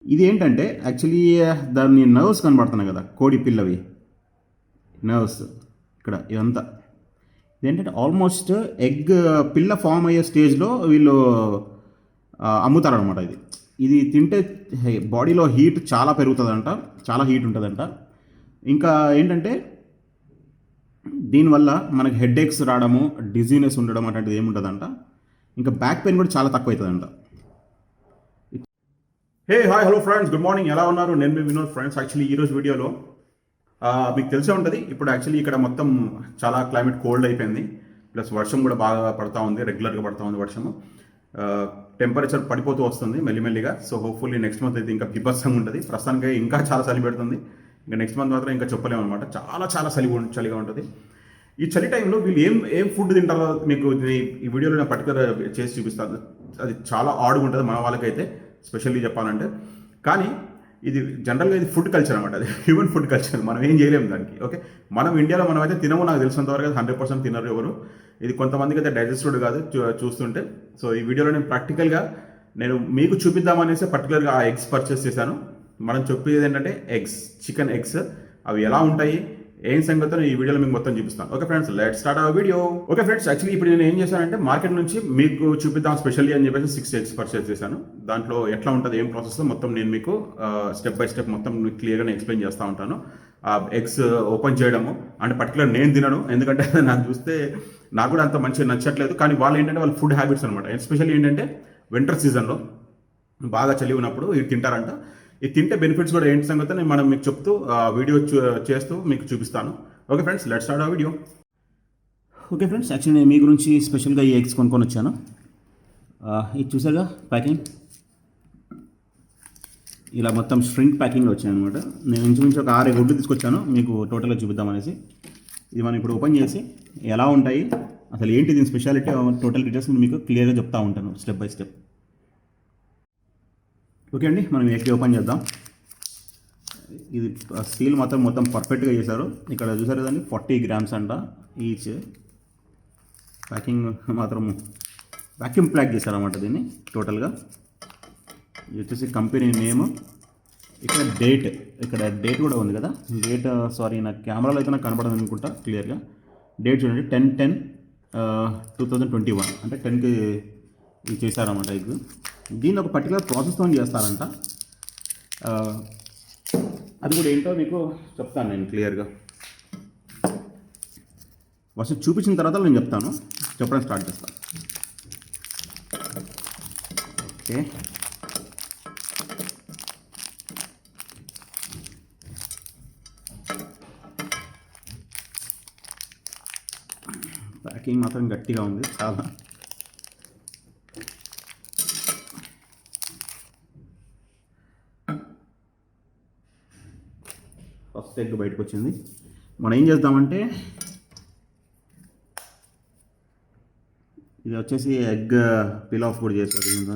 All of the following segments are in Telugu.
ఇది ఏంటంటే యాక్చువల్లీ దాన్ని నర్వ్స్ కనబడుతున్నాయి కదా, కోడి పిల్లవి నర్వ్స్ ఇక్కడ ఇదంతా. ఇదేంటంటే ఆల్మోస్ట్ ఎగ్ పిల్ల ఫామ్ అయ్యే స్టేజ్లో వీళ్ళు అమ్ముతారనమాట. ఇది ఇది తింటే బాడీలో హీట్ చాలా పెరుగుతుందంట, చాలా హీట్ ఉంటుందంట. ఇంకా ఏంటంటే దీనివల్ల మనకి హెడ్ఏక్స్ రావడము, డిజీనెస్ ఉండడం అటువంటిది ఏముంటుందంట. ఇంకా బ్యాక్ పెయిన్ కూడా చాలా తక్కువ అవుతుందంట. Hi hello friends, good morning. ఎలా ఉన్నారు? నేను మీ వినోద్ ఫ్రెండ్స్. యాక్చువల్లీ ఈరోజు వీడియోలో మీకు తెలిసే ఉంటుంది, ఇప్పుడు యాక్చువల్లీ ఇక్కడ మొత్తం చాలా క్లైమేట్ కోల్డ్ అయిపోయింది. ప్లస్ వర్షం కూడా బాగా పడుతూ ఉంది, రెగ్యులర్గా పడుతూ ఉంది వర్షము. టెంపరేచర్ పడిపోతూ వస్తుంది మెల్లిమెల్లిగా. సో హోప్ఫుల్లీ నెక్స్ట్ మంత్ అయితే ఇంకా బీభత్సంగా ఉంటుంది. ప్రస్తుతానికి ఇంకా చాలా చలి పెడుతుంది. ఇంకా నెక్స్ట్ మంత్ మాత్రం ఇంకా చెప్పలేము అనమాట. చాలా చాలా చలిగా ఉంటుంది. ఈ చలి టైంలో వీళ్ళు ఏం ఏం ఫుడ్ తింటారో మీకు ఈ వీడియోలో నేను పర్టికులర్ చేసి చూపిస్తాను. అది చాలా ఆడుగా ఉంటుంది మన వాళ్ళకైతే, స్పెషల్లీ చెప్పాలంటే. కానీ ఇది జనరల్గా ఇది ఫుడ్ కల్చర్ అనమాట. అది హ్యూమన్ ఫుడ్ కల్చర్, మనం ఏం చేయలేము దానికి. ఓకే, మనం ఇండియాలో మనం అయితే తినము, నాకు తెలిసినంతవరకు 100% తినరు ఎవరు. ఇది కొంతమందికి అయితే డైజెస్టెడ్ కాదు చూస్తుంటే. సో ఈ వీడియోలో నేను ప్రాక్టికల్గా నేను మీకు చూపిద్దామనేసి పర్టికులర్గా ఆ ఎగ్స్ పర్చేస్ చేశాను. మనం చెప్పేది ఏంటంటే ఎగ్స్, చికెన్ ఎగ్స్, అవి ఎలా ఉంటాయి, ఏం సంగతో ఈ వీడియోలో మీకు మొత్తం చూపిస్తాను. Okay friends, let start our video. Okay friends, actually ఇప్పుడు నేను ఏం చేశానంటే మార్కెట్ నుంచి మీకు చూపిద్దాం స్పెషల్లీ అని చెప్పేసి 6 ఎగ్స్ పర్చేస్ చేశాను. దాంట్లో ఎట్లా ఉంటుంది, ఏం ప్రాసెస్ మొత్తం నేను మీకు స్టెప్ బై స్టెప్ మొత్తం క్లియర్గా ఎక్స్ప్లెయిన్ చేస్తూ ఉంటాను. ఆ ఎగ్స్ ఓపెన్ చేయడము అంటే పర్టికులర్ నేను తినను, ఎందుకంటే నాకు చూస్తే నాకు కూడా అంత మంచిగా నచ్చట్లేదు. కానీ వాళ్ళు ఏంటంటే వాళ్ళ ఫుడ్ హ్యాబిట్స్ అనమాట. ఎస్పెషల్లీ ఏంటంటే వింటర్ సీజన్లో బాగా చలి ఉన్నప్పుడు ఇది తింటారంట. ఇది తింటే బెనిఫిట్స్ కూడా ఏంటి సంగతి నేను మనం మీకు చెప్తూ వీడియో చేస్తూ మీకు చూపిస్తాను. ఓకే ఫ్రెండ్స్, లెట్స్ స్టార్ట్ ఆ వీడియో. ఓకే ఫ్రెండ్స్, యాక్చువల్లీ నేను మీ గురించి స్పెషల్గా ఈ ఎగ్స్ కొనుక్కొని వచ్చాను. ఇది చూసారుగా ప్యాకింగ్, ఇలా మొత్తం స్ట్రింగ్ ప్యాకింగ్లో వచ్చాయి అనమాట. నేను ఇంచుమించు ఒక 6 గుడ్లు తీసుకొచ్చాను మీకు టోటల్గా చూపిద్దామనేసి. ఇది మనం ఇప్పుడు ఓపెన్ చేసి ఎలా ఉంటాయి, అసలు ఏంటి దీని స్పెషాలిటీ, టోటల్ డీటెయిల్స్ మీకు క్లియర్గా చెప్తా ఉంటాను స్టెప్ బై స్టెప్. ఓకే అండి, మనం ఎగ్ ఓపెన్ చేద్దాం. ఇది సీల్ మొత్తం పర్ఫెక్ట్గా చేశారు. ఇక్కడ చూసారు కదండి, 40 grams అంట ఈచ్. ప్యాకింగ్ మాత్రం వ్యాక్యూమ్ ప్యాక్ చేశారన్నమాట దీన్ని టోటల్గా. ఇది వచ్చేసి కంపెనీ నేమ్. ఇక్కడ డేట్ కూడా ఉంది కదా. డేట్ సారీ, నాకు కెమెరాలో అయితే నాకు కనపడదు అనుకుంటా క్లియర్గా. డేట్ చూడండి, 10/10/2021 అంటే 10కి ఇది చేశారన్నమాట ఎగ్. దీన్ని ఒక పర్టికులర్ ప్రాసెస్తో చేస్తారంట. అది కూడా ఏంటో మీకు చెప్తాను నేను క్లియర్గా. ఫస్ట్ చూపించిన తర్వాత నేను చెప్పడం స్టార్ట్ చేస్తాను. ఓకే, ప్యాకింగ్ మాత్రం గట్టిగా ఉంది చాలా. ఫస్ట్ ఎగ్ బయటకు వచ్చింది. మనం ఏం చేద్దామంటే ఇది వచ్చేసి ఎగ్ పీల్ ఆఫ్ కూడా చేస్తారు దీంతో.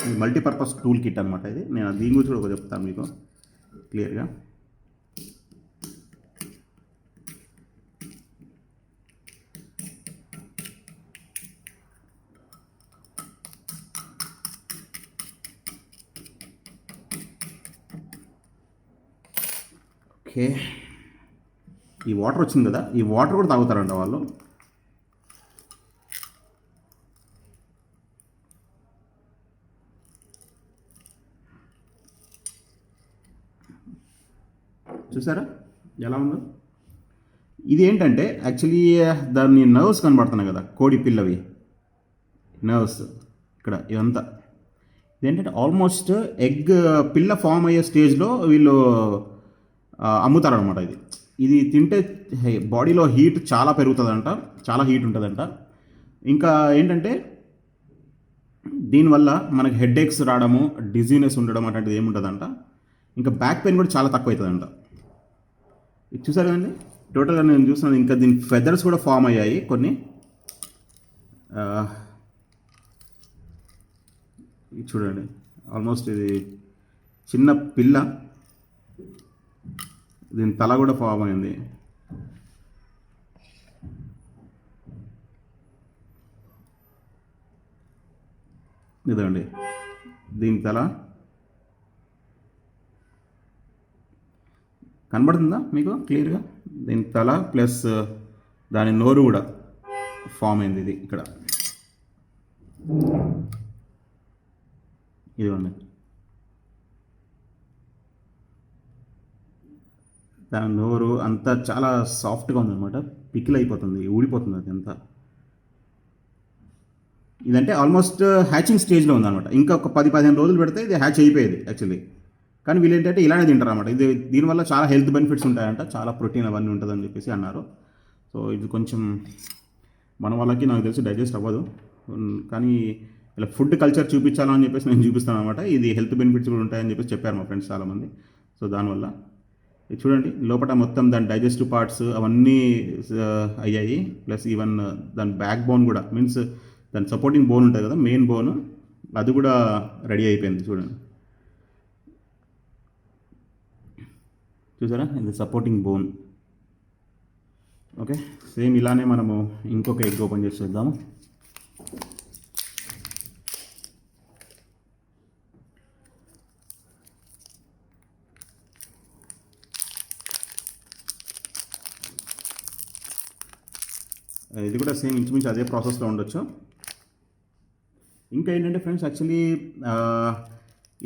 ఇది మల్టీపర్పస్ టూల్ కిట్ అనమాట. ఇది నేను దీని గురించి కూడా చెప్తాను మీకు క్లియర్గా. ఓకే, ఈ వాటర్ వచ్చింది కదా, ఈ వాటర్ కూడా తాగుతారంట వాళ్ళు. చూసారా ఎలా ఉందో. ఇది ఏంటంటే యాక్చువల్లీ దాన్ని నర్వ్స్ కనబడుతున్నాయి కదా, కోడి పిల్లవి నర్వ్స్ ఇక్కడ ఇదంతా. ఇదేంటంటే ఆల్మోస్ట్ ఎగ్ పిల్ల ఫామ్ అయ్యే స్టేజ్లో వీళ్ళు అమ్ముతారనమాట. ఇది తింటే బాడీలో హీట్ చాలా పెరుగుతుందంట, చాలా హీట్ ఉంటుందంట. ఇంకా ఏంటంటే దీనివల్ల మనకి హెడ్ఏక్స్ రావడము, డిజీనెస్ ఉండడం అటువంటిది ఏముంటుందంట. ఇంకా బ్యాక్ పెయిన్ కూడా చాలా తక్కువ అవుతుందంట. ఇది చూసారు కదండి, టోటల్గా నేను చూస్తున్నాను. ఇంకా దీని ఫెదర్స్ కూడా ఫామ్ అయ్యాయి కొన్ని. ఇది చూడండి, ఆల్మోస్ట్ ఇది చిన్న పిల్ల, దీని తల కూడా ఫామ్ అయింది. ఇదండి దీని తల కనబడుతుందా మీకు క్లియర్గా? దీని తల ప్లస్ దాని నోరు కూడా ఫామ్ అయింది ఇది ఇక్కడ. ఇదిగోండి దాని నోరు అంతా చాలా సాఫ్ట్గా ఉందన్నమాట, పికిల్ అయిపోతుంది, ఊడిపోతుంది అది అంతా. ఇదంటే ఆల్మోస్ట్ హ్యాచింగ్ స్టేజ్లో ఉందన్నమాట. ఇంకా ఒక 10-15 రోజులు పెడితే ఇది హ్యాచ్ అయిపోయేది యాక్చువల్లీ. కానీ వీళ్ళు ఏంటంటే ఇలానే తింటారు అన్నమాట. ఇది దీనివల్ల చాలా హెల్త్ బెనిఫిట్స్ ఉంటాయంట, చాలా ప్రోటీన్ అవన్నీ ఉంటుందని చెప్పేసి అన్నారు. సో ఇది కొంచెం మన వాళ్ళకి నాకు తెలిసి డైజెస్ట్ అవ్వదు, కానీ ఇలా ఫుడ్ కల్చర్ చూపించాలని చెప్పేసి నేను చూపిస్తాను అనమాట. ఇది హెల్త్ బెనిఫిట్స్ కూడా ఉంటాయని చెప్పేసి చెప్పారు మా ఫ్రెండ్స్ చాలామంది. సో దానివల్ల ఇది చూడండి లోపల మొత్తం దాని డైజెస్టివ్ పార్ట్స్ అవన్నీ అయ్యాయి. ప్లస్ ఈవెన్ దాని బ్యాక్ బోన్ కూడా, మీన్స్ దాని సపోర్టింగ్ బోన్ ఉంటుంది కదా, మెయిన్ బోన్, అది కూడా రెడీ అయిపోయింది చూడండి. చూసారా, ఇది సపోర్టింగ్ బోన్. ఓకే, సేమ్ ఇలానే మనము ఇంకొక ఎగ్ ఓపెన్ చేసి చూద్దాము. ఇది కూడా సేమ్ ఇంచుమించు అదే ప్రాసెస్లో ఉండొచ్చు. ఇంకా ఏంటంటే ఫ్రెండ్స్, యాక్చువల్లీ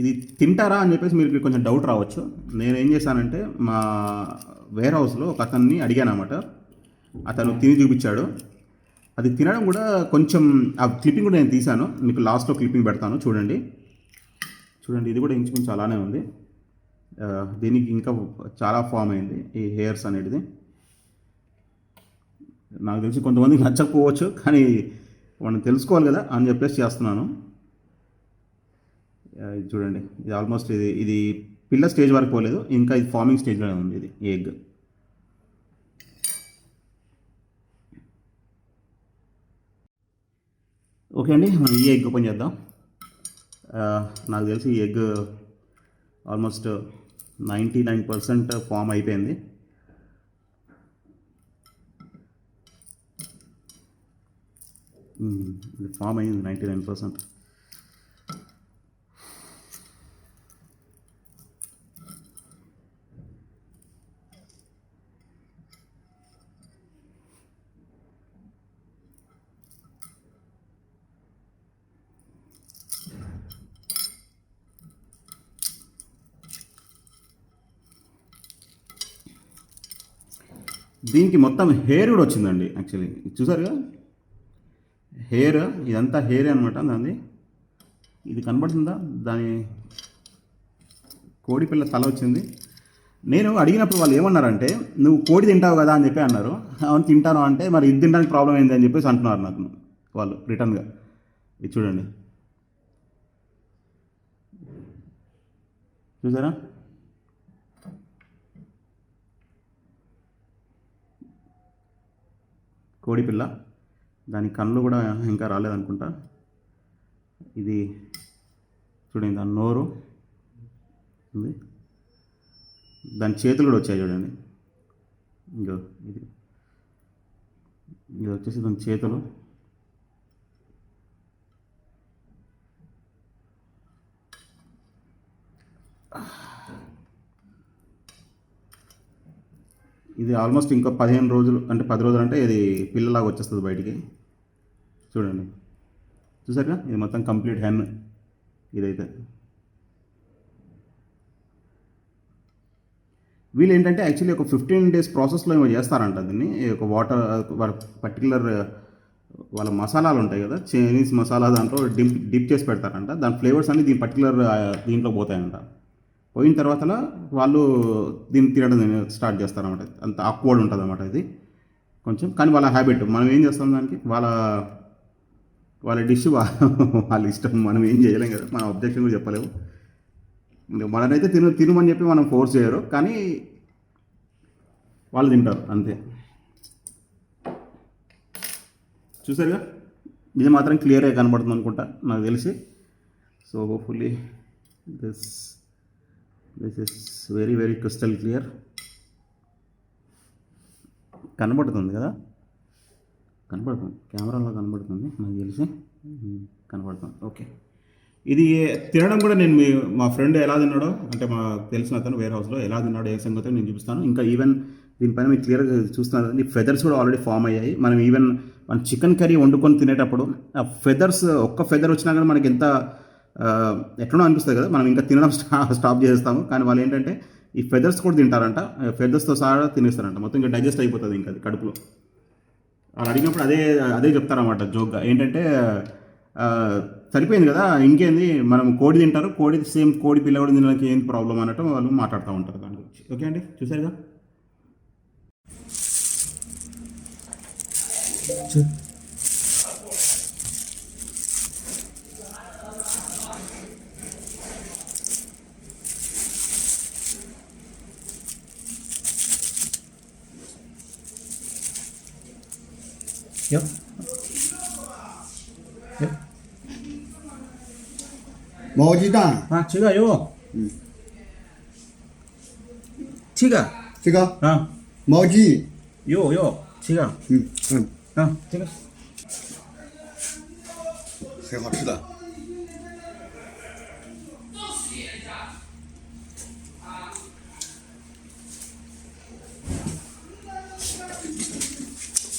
ఇది తింటారా అని చెప్పేసి మీరు కొంచెం డౌట్ రావచ్చు. నేను ఏం చేశానంటే మా వేర్ హౌస్లో ఒక అతన్ని అడిగాను అన్నమాట. అతను తిని చూపించాడు. అది తినడం కూడా కొంచెం, ఆ క్లిప్పింగ్ కూడా నేను తీశాను, మీకు లాస్ట్లో క్లిప్పింగ్ పెడతాను చూడండి. చూడండి ఇది కూడా ఇంచుమించు అలానే ఉంది. దీనికి ఇంకా చాలా ఫామ్ అయింది ఈ హెయిర్స్ అనేది. నాకు తెలిసి కొంతమందికి నచ్చకపోవచ్చు, కానీ మనం తెలుసుకోవాలి కదా అని చెప్పేసి చేస్తున్నాను. ఇది చూడండి, ఇది ఆల్మోస్ట్ ఇది పిల్ల స్టేజ్ వరకు పోలేదు, ఇంకా ఇది ఫార్మింగ్ స్టేజ్లోనే ఉంది ఇది ఎగ్. ఓకే అండి, మనం ఈ ఎగ్ ఓపెన్ చేద్దాం. నాకు తెలిసి ఈ ఎగ్ ఆల్మోస్ట్ 99% ఫామ్ అయిపోయింది. ఇది ఫామ్ అయింది 99%. దీనికి మొత్తం హెయిర్ కూడా వచ్చిందండి యాక్చువల్లీ, చూసారుగా హెయిర్, ఇదంతా హెయిర్ అనమాట దాన్ని. ఇది కనబడుతుందా, దాని కోడి పిల్ల తల వచ్చింది. నేను అడిగినప్పుడు వాళ్ళు ఏమన్నారంటే, నువ్వు కోడి తింటావు కదా అని చెప్పి అన్నారు. అవును తింటాను అంటే, మరి ఇది తినడానికి ప్రాబ్లం ఏంది అని చెప్పేసి అంటున్నారు నాకు వాళ్ళు రిటర్న్గా. ఇది చూడండి, చూసారా కోడి పిల్ల, దాని కళ్ళు కూడా ఇంకా రాలేదనుకుంటా. ఇది చూడండి, దాని నోరు ఉంది, దాని చేతులు కూడా వచ్చాయి చూడండి. ఇంకో ఇది ఇది వచ్చేసి దాని చేతులు. ఇది ఆల్మోస్ట్ ఇంకా 15 రోజులు అంటే 10 రోజులు అంటే ఇది పిల్లలాగా వచ్చేస్తుంది బయటికి. చూడండి, చూసారుగా ఇది మొత్తం కంప్లీట్ హెన్. ఇదైతే వీళ్ళు ఏంటంటే యాక్చువల్లీ ఒక 15 days ప్రాసెస్లో ఏమో చేస్తారంట దీన్ని. ఒక వాటర్ పర్టికులర్ వాళ్ళ మసాలాలు ఉంటాయి కదా, చైనీస్ మసాలా, దాంట్లో డిప్ చేసి పెడతారంట. దాని ఫ్లేవర్స్ అన్ని దీని పర్టికులర్ దీంట్లో పోతాయంట. పోయిన తర్వాత వాళ్ళు దీన్ని తినడం స్టార్ట్ చేస్తారన్నమాట. అంత ఆక్వర్డ్ ఉంటుంది అన్నమాట ఇది కొంచెం. కానీ వాళ్ళ హ్యాబిట్, మనం ఏం చేస్తాం దానికి, వాళ్ళ వాళ్ళ డిష్ వాళ్ళ ఇష్టం, మనం ఏం చేయలేం కదా, మనం అబ్జెక్షన్ కూడా చెప్పలేము. ఇంకా మననైతే తినమని చెప్పి మనం ఫోర్స్ చేయరు, కానీ వాళ్ళు తింటారు అంతే. చూసారుగా, ఇది మాత్రం క్లియర్గా కనబడుతుంది అనుకుంటా నాకు తెలిసి. So hopefully this is very very crystal clear. కనబడుతుంది కదా, కనబడుతుంది కెమెరాలో కనబడుతుంది నాకు తెలిసి, కనబడుతుంది. ఓకే, ఇది తినడం కూడా నేను మా ఫ్రెండ్ ఎలా తిన్నాడో అంటే మా తెలిసిన అతను వేర్ హౌస్లో ఎలా తిన్నాడో ఏ సంగతి నేను చూపిస్తాను. ఇంకా ఈవెన్ దీనిపైన మీకు క్లియర్గా చూస్తున్నారు ఈ ఫెదర్స్ కూడా ఆల్రెడీ ఫామ్ అయ్యాయి. మనం ఈవెన్ మన చికెన్ కర్రీ వండుకొని తినేటప్పుడు ఆ ఫెదర్స్ ఒక్క ఫెదర్ వచ్చినా కానీ మనకి ఎంత ఎట్లనో అనిపిస్తుంది కదా, మనం ఇంకా తినడం స్టాప్ చేస్తాము. కానీ వాళ్ళు ఏంటంటే ఈ ఫెదర్స్ కూడా తింటారంట, ఫెదర్స్తో సహా తినేస్తారంట, మొత్తం ఇంకా డైజెస్ట్ అయిపోతుంది ఇంకా అది కడుపులో. వాళ్ళు అడిగినప్పుడు అదే అదే చెప్తారన్నమాట జోక్గా, ఏంటంటే సరిపోయింది కదా ఇంకేంది, మనం కోడి తింటారు, కోడి సేమ్ కోడి పిల్ల కూడా తినడానికి ఏంటి ప్రాబ్లం అన్నట్టు వాళ్ళు మాట్లాడుతూ ఉంటారు దాని గురించి. ఓకే అండి, చూసారుగా. Yep. Yep. 毛鸡蛋啊，这个有，这个这个啊，毛鸡，有这个，啊，这个很好吃的。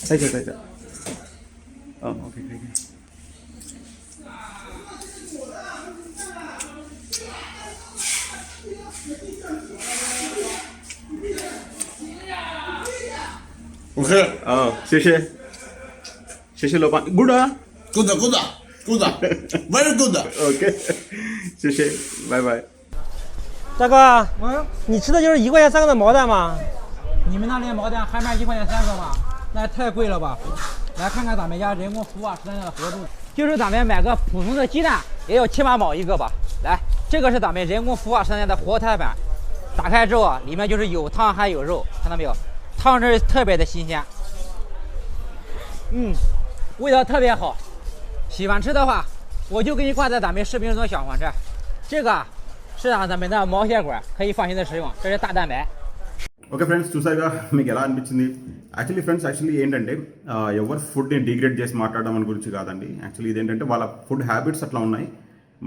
可以。哦，OK，可以。OK，哦，谢谢老板，good 啊 good very good。 ，OK，谢谢，拜拜。大哥，你吃的就是1块钱3个的毛蛋吗？你们那里毛蛋还卖1块钱3个吗？那也太贵了吧！来看看咱们家人工孵化实验的活度，就是咱们买个普通的鸡蛋也有7、8毛一个吧。来，这个是咱们人工孵化实验的活胎板，打开之后啊，里面就是有汤还有肉，看到没有？汤汁特别的新鲜，味道特别好。喜欢吃的话，我就给你挂在咱们视频中的小黄车。这个是咱们的毛血管，可以放心的食用，这是大蛋白。ఓకే friends, చూసారుగా మీకు ఎలా అనిపించింది. యాక్చువల్లీ ఏంటంటే ఎవరు ఫుడ్ని డిగ్రేడ్ చేసి మాట్లాడడం అని గురించి కాదండి. యాక్చువల్లీ ఇదేంటంటే వాళ్ళ ఫుడ్ హ్యాబిట్స్ అట్లా ఉన్నాయి,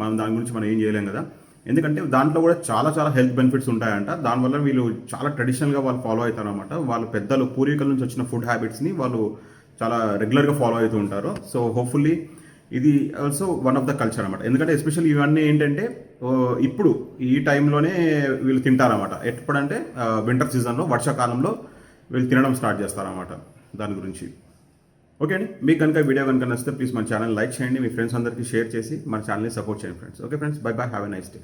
మనం దాని గురించి మనం ఏం చేయలేం కదా. ఎందుకంటే దాంట్లో కూడా చాలా హెల్త్ బెనిఫిట్స్ ఉంటాయంట. దానివల్ల వీళ్ళు చాలా ట్రెడిషనల్గా వాళ్ళు ఫాలో అవుతారు అనమాట. వాళ్ళ పెద్దలు పూర్వీకుల నుంచి వచ్చిన ఫుడ్ హ్యాబిట్స్ని వాళ్ళు చాలా రెగ్యులర్గా ఫాలో అవుతూ ఉంటారు. సో హోప్ఫుల్లీ ఇది also one of the culture అనమాట. ఎందుకంటే ఎస్పెషల్లీ ఇవన్నీ ఏంటంటే ఇప్పుడు ఈ టైంలోనే వీళ్ళు తింటారన్నమాట. ఎప్పుడంటే వింటర్ సీజన్లో, వర్షాకాలంలో వీళ్ళు తినడం స్టార్ట్ చేస్తారన్నమాట. దాని గురించి ఓకే అండి. మీకు కనుక వీడియో కనుక నచ్చితే ప్లీజ్ మన ఛానల్ లైక్ చేయండి, మీ ఫ్రెండ్స్ అందరికీ షేర్ చేసి మన ఛానల్ని సపోర్ట్ చేయండి friends. Okay friends, by have a nice day.